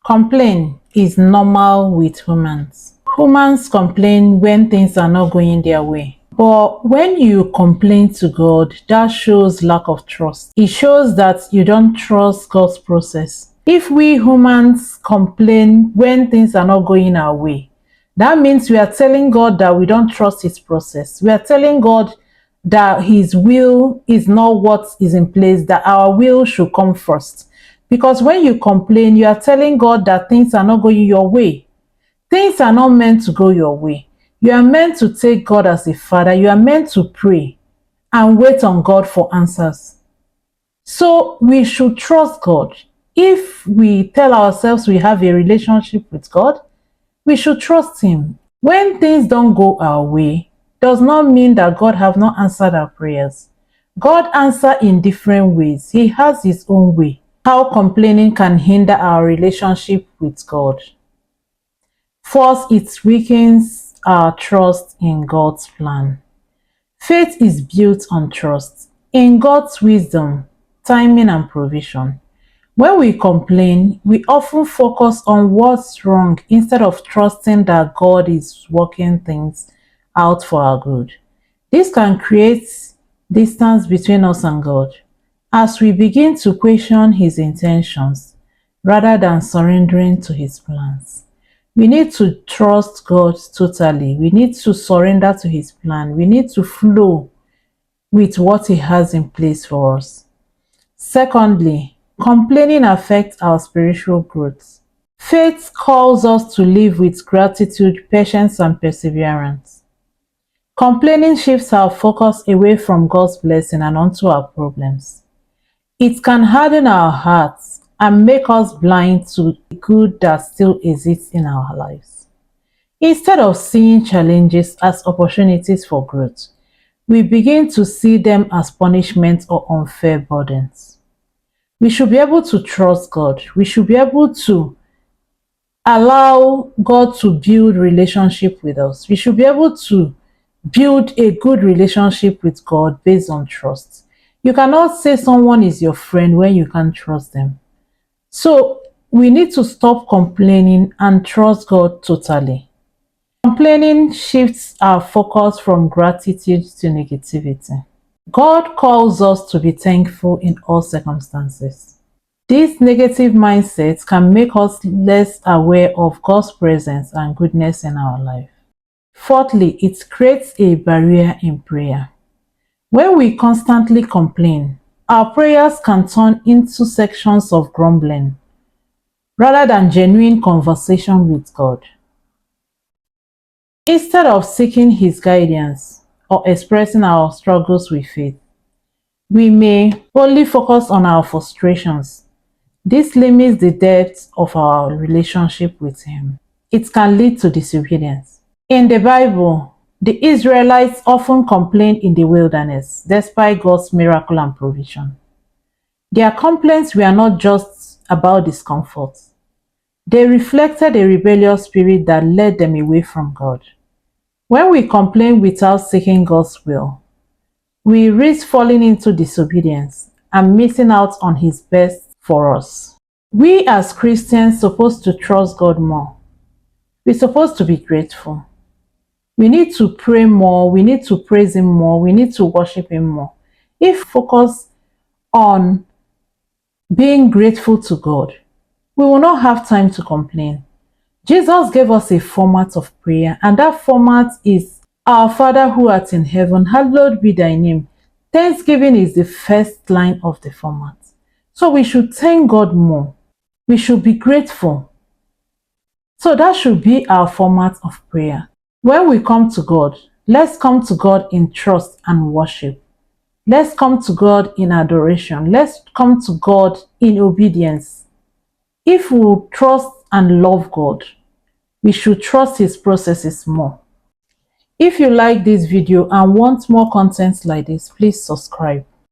Complain is normal with humans. Humans complain when things are not going their way. But when you complain to God, that shows lack of trust. It shows that you don't trust God's process. If we humans complain when things are not going our way, that means we are telling God that we don't trust His process. We are telling God that His will is not what is in place, that our will should come first. Because when you complain, you are telling God that things are not going your way. Things are not meant to go your way. You are meant to take God as a father. You are meant to pray and wait on God for answers. So we should trust God. If we tell ourselves we have a relationship with God, we should trust Him. When things don't go our way, does not mean that God have not answered our prayers. God answers in different ways. He has His own way. How complaining can hinder our relationship with God. First, it weakens our trust in God's plan. Faith is built on trust in God's wisdom, timing, and provision. When we complain, we often focus on what's wrong instead of trusting that God is working things out for our good. This can create distance between us and God as we begin to question His intentions rather than surrendering to His plans. We need to trust God totally. We need to surrender to His plan. We need to flow with what He has in place for us. Secondly, complaining affects our spiritual growth. Faith calls us to live with gratitude, patience, and perseverance. Complaining shifts our focus away from God's blessing and onto our problems. It can harden our hearts and make us blind to the good that still exists in our lives. Instead of seeing challenges as opportunities for growth, we begin to see them as punishment or unfair burdens. We should be able to trust God. We should be able to allow God to build relationship with us. We should be able to build a good relationship with God based on trust. You cannot say someone is your friend when you can't trust them. So we need to stop complaining and trust God totally. Complaining shifts our focus from gratitude to negativity. God calls us to be thankful in all circumstances. This negative mindset can make us less aware of God's presence and goodness in our life. Fourthly, it creates a barrier in prayer. When we constantly complain, our prayers can turn into sections of grumbling rather than genuine conversation with God. Instead of seeking His guidance or expressing our struggles with faith, we may only focus on our frustrations. This limits the depth of our relationship with Him. It can lead to disobedience. In the Bible, the Israelites often complained in the wilderness despite God's miracle and provision. Their complaints were not just about discomfort. They reflected a rebellious spirit that led them away from God. When we complain without seeking God's will, we risk falling into disobedience and missing out on His best for us. We as Christians are supposed to trust God more. We're supposed to be grateful. We need to pray more. We need to praise Him more. We need to worship Him more. If we focus on being grateful to God, we will not have time to complain. Jesus gave us a format of prayer, and that format is, Our Father who art in heaven, hallowed be thy name. Thanksgiving is the first line of the format. So we should thank God more. We should be grateful. So that should be our format of prayer. When we come to God, let's come to God in trust and worship. Let's come to God in adoration. Let's come to God in obedience. If we trust and love God, we should trust His processes more. If you like this video and want more content like this, please subscribe.